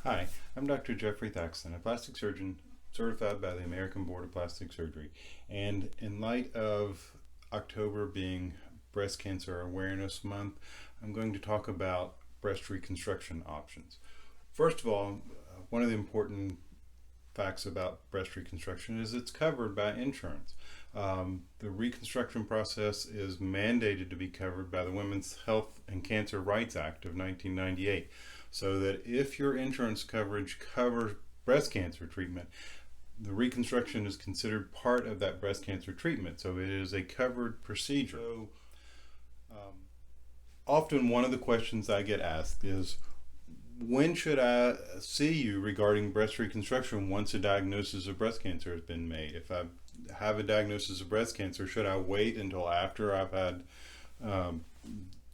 Hi, I'm Dr. Jeffrey Thaxton, a plastic surgeon certified by the American Board of Plastic Surgery. And in light of October being Breast Cancer Awareness Month, I'm going to talk about breast reconstruction options. First of all, one of the important facts about breast reconstruction is it's covered by insurance. The reconstruction process is mandated to be covered by the Women's Health and Cancer Rights Act of 1998, so that if your insurance coverage covers breast cancer treatment, the reconstruction is considered part of that breast cancer treatment, so it is a covered procedure. Often one of the questions I get asked is, when should I see you regarding breast reconstruction once a diagnosis of breast cancer has been made? If I have a diagnosis of breast cancer, should I wait until after I've had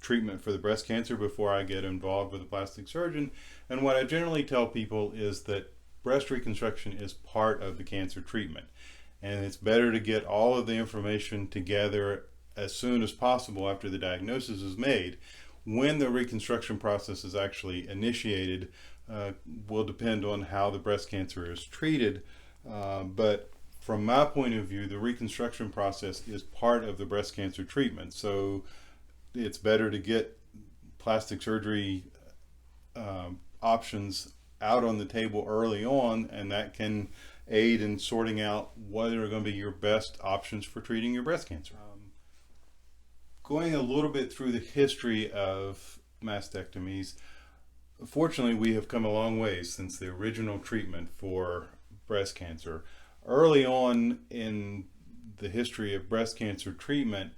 treatment for the breast cancer before I get involved with a plastic surgeon? And what I generally tell people is that breast reconstruction is part of the cancer treatment, and it's better to get all of the information together as soon as possible after the diagnosis is made. When the reconstruction process is actually initiated will depend on how the breast cancer is treated, but from my point of view, the reconstruction process is part of the breast cancer treatment, so it's better to get plastic surgery options out on the table early on, and that can aid in sorting out what are going to be your best options for treating your breast cancer. Going a little bit through the history of mastectomies, fortunately we have come a long way since the original treatment for breast cancer. Early on in the history of breast cancer treatment,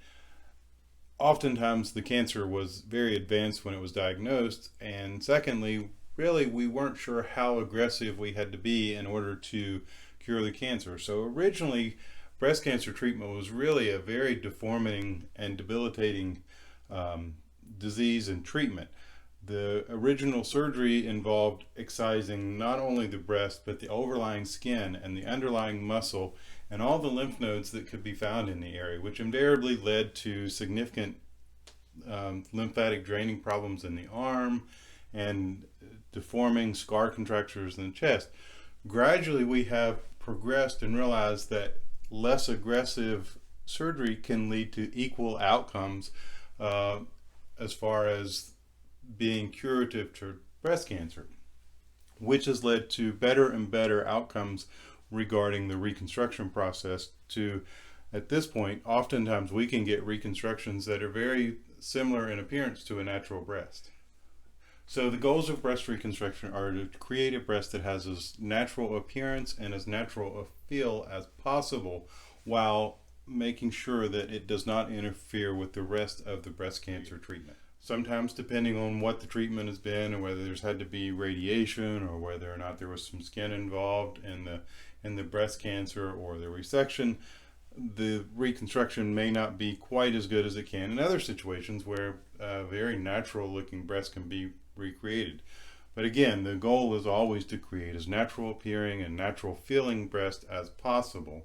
oftentimes the cancer was very advanced when it was diagnosed, and secondly, really we weren't sure how aggressive we had to be in order to cure the cancer. So originally, breast cancer treatment was really a very deforming and debilitating disease and treatment. The original surgery involved excising not only the breast, but the overlying skin and the underlying muscle and all the lymph nodes that could be found in the area, which invariably led to significant lymphatic draining problems in the arm and deforming scar contractures in the chest. Gradually, we have progressed and realized that less aggressive surgery can lead to equal outcomes as far as being curative to breast cancer, which has led to better and better outcomes regarding the reconstruction process. To, at this point, oftentimes we can get reconstructions that are very similar in appearance to a natural breast. So the goals of breast reconstruction are to create a breast that has as natural appearance and as natural a feel as possible, while making sure that it does not interfere with the rest of the breast cancer treatment. Sometimes, depending on what the treatment has been, or whether there's had to be radiation, or whether or not there was some skin involved in the breast cancer or the resection, the reconstruction may not be quite as good as it can in other situations where a very natural looking breast can be recreated. But again, the goal is always to create as natural appearing and natural feeling breast as possible.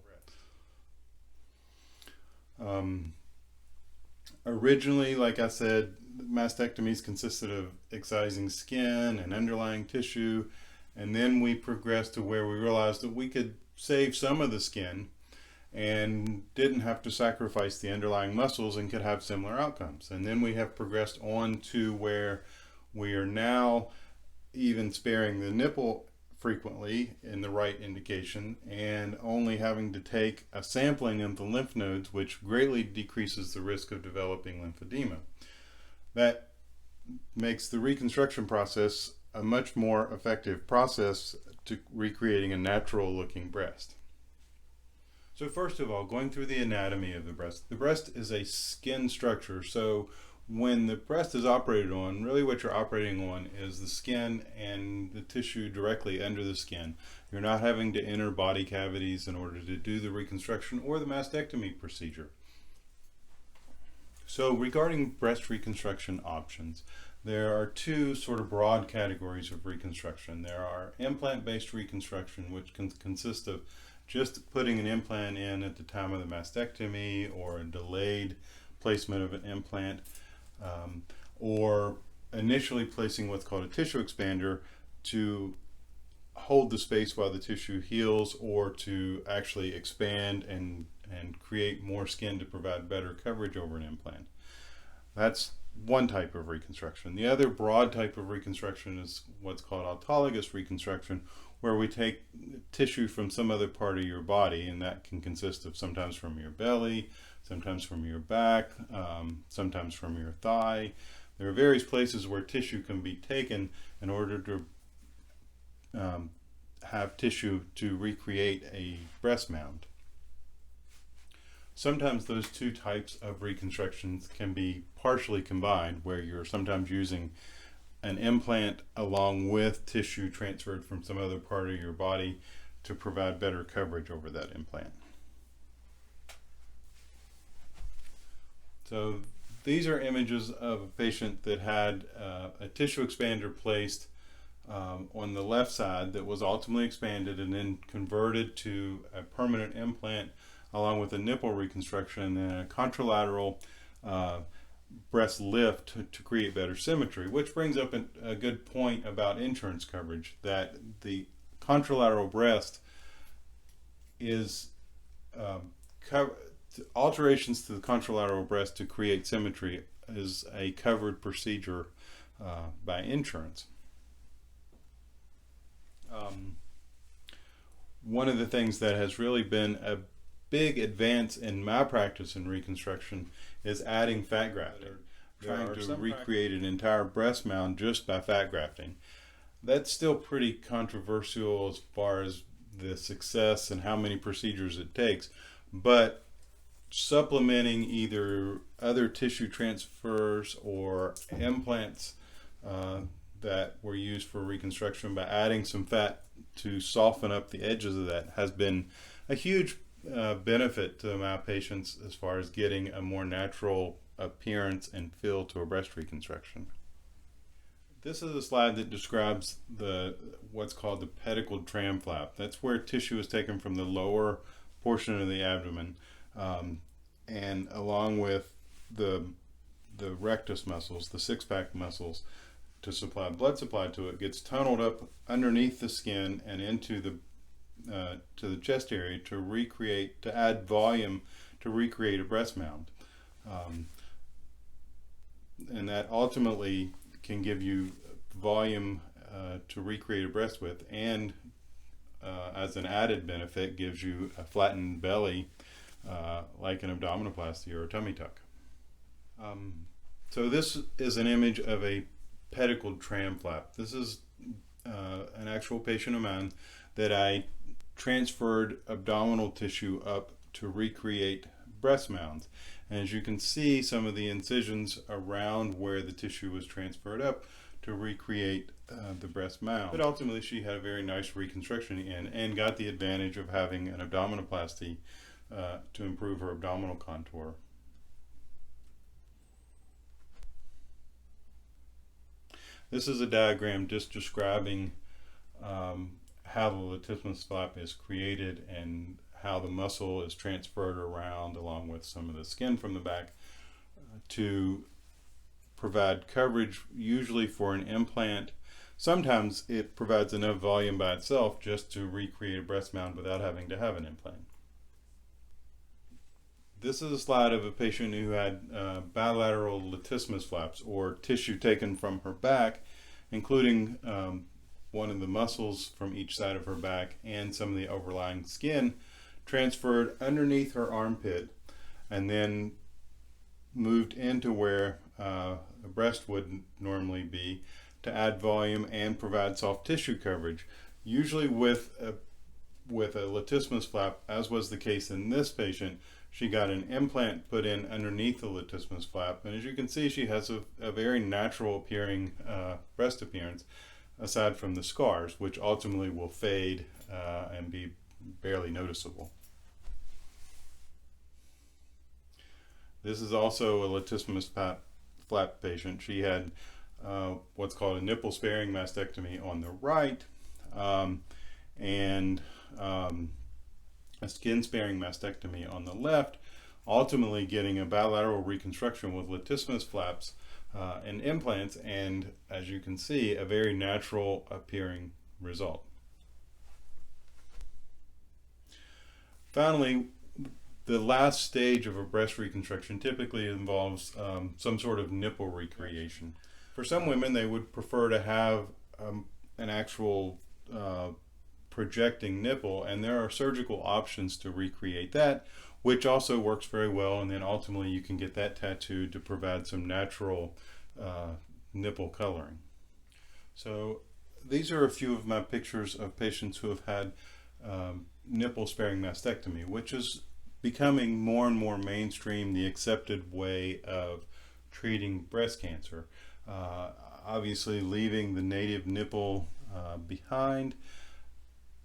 Originally, like I said, mastectomies consisted of excising skin and underlying tissue, and then we progressed to where we realized that we could save some of the skin and didn't have to sacrifice the underlying muscles and could have similar outcomes. And then we have progressed on to where we are now even sparing the nipple frequently in the right indication and only having to take a sampling of the lymph nodes, which greatly decreases the risk of developing lymphedema. That makes the reconstruction process a much more effective process to recreating a natural looking breast. So first of all, going through the anatomy of the breast is a skin structure. So when the breast is operated on, really what you're operating on is the skin and the tissue directly under the skin. You're not having to enter body cavities in order to do the reconstruction or the mastectomy procedure. So regarding breast reconstruction options, there are two sort of broad categories of reconstruction. There are implant-based reconstruction, which can consist of just putting an implant in at the time of the mastectomy, or a delayed placement of an implant, or initially placing what's called a tissue expander to hold the space while the tissue heals, or to actually expand and create more skin to provide better coverage over an implant. That's one type of reconstruction. The other broad type of reconstruction is what's called autologous reconstruction, where we take tissue from some other part of your body, and that can consist of sometimes from your belly, sometimes from your back, sometimes from your thigh. There are various places where tissue can be taken in order to have tissue to recreate a breast mound. Sometimes those two types of reconstructions can be partially combined, where you're sometimes using an implant along with tissue transferred from some other part of your body to provide better coverage over that implant. So these are images of a patient that had a tissue expander placed on the left side that was ultimately expanded and then converted to a permanent implant, along with a nipple reconstruction and a contralateral breast lift to create better symmetry, which brings up a good point about insurance coverage, that the contralateral breast is alterations to the contralateral breast to create symmetry is a covered procedure by insurance. One of the things that has really been a big advance in my practice in reconstruction is adding fat grafting. Trying to recreate an entire breast mound just by fat grafting. That's still pretty controversial as far as the success and how many procedures it takes, but supplementing either other tissue transfers or implants that were used for reconstruction by adding some fat to soften up the edges of that has been a huge benefit to my patients as far as getting a more natural appearance and feel to a breast reconstruction. This is a slide that describes what's called the pedicled tram flap. That's where tissue is taken from the lower portion of the abdomen, and along with the rectus muscles, the six-pack muscles, to supply blood supply to it, gets tunneled up underneath the skin and into to the chest area to add volume to recreate a breast mound. And that ultimately can give you volume to recreate a breast with, and as an added benefit gives you a flattened belly like an abdominoplasty or a tummy tuck. So this is an image of a pedicled tram flap. This is an actual patient of mine that I transferred abdominal tissue up to recreate breast mounds. And as you can see, some of the incisions around where the tissue was transferred up to recreate the breast mound. But ultimately she had a very nice reconstruction and got the advantage of having an abdominoplasty to improve her abdominal contour. This is a diagram just describing how the latissimus flap is created and how the muscle is transferred around along with some of the skin from the back to provide coverage, usually for an implant. Sometimes it provides enough volume by itself just to recreate a breast mound without having to have an implant. This is a slide of a patient who had bilateral latissimus flaps, or tissue taken from her back, including one of the muscles from each side of her back and some of the overlying skin, transferred underneath her armpit and then moved into where a breast would normally be to add volume and provide soft tissue coverage, usually with a latissimus flap, as was the case in this patient. She got an implant put in underneath the latissimus flap, and as you can see, she has a very natural appearing breast appearance, aside from the scars, which ultimately will fade and be barely noticeable. This is also a latissimus flap patient. She had what's called a nipple sparing mastectomy on the right, and a skin sparing mastectomy on the left, ultimately getting a bilateral reconstruction with latissimus flaps and implants, and as you can see, a very natural appearing result. Finally, the last stage of a breast reconstruction typically involves some sort of nipple recreation. For some women, they would prefer to have an actual projecting nipple, and there are surgical options to recreate that, which also works very well, and then ultimately you can get that tattooed to provide some natural nipple coloring. So these are a few of my pictures of patients who have had nipple sparing mastectomy, which is becoming more and more mainstream, the accepted way of treating breast cancer. Obviously, leaving the native nipple behind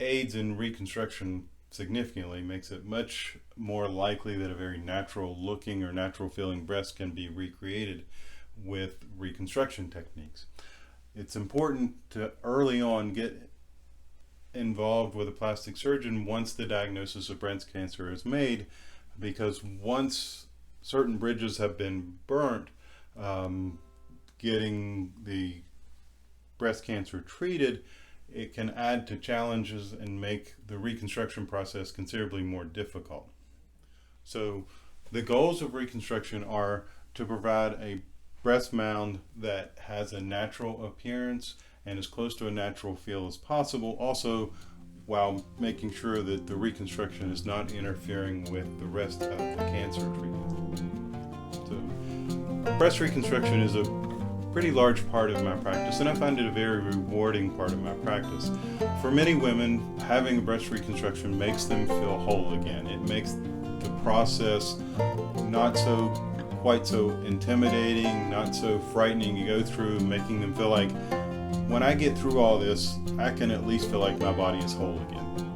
aids in reconstruction significantly, makes it much more likely that a very natural looking or natural feeling breast can be recreated with reconstruction techniques. It's important to early on get involved with a plastic surgeon once the diagnosis of breast cancer is made, because once certain bridges have been burnt, getting the breast cancer treated, it can add to challenges and make the reconstruction process considerably more difficult. So the goals of reconstruction are to provide a breast mound that has a natural appearance and as close to a natural feel as possible, also while making sure that the reconstruction is not interfering with the rest of the cancer treatment. So breast reconstruction is a pretty large part of my practice, and I find it a very rewarding part of my practice. For many women, having a breast reconstruction makes them feel whole again. It makes the process not quite so intimidating, not so frightening to go through, making them feel like, when I get through all this, I can at least feel like my body is whole again.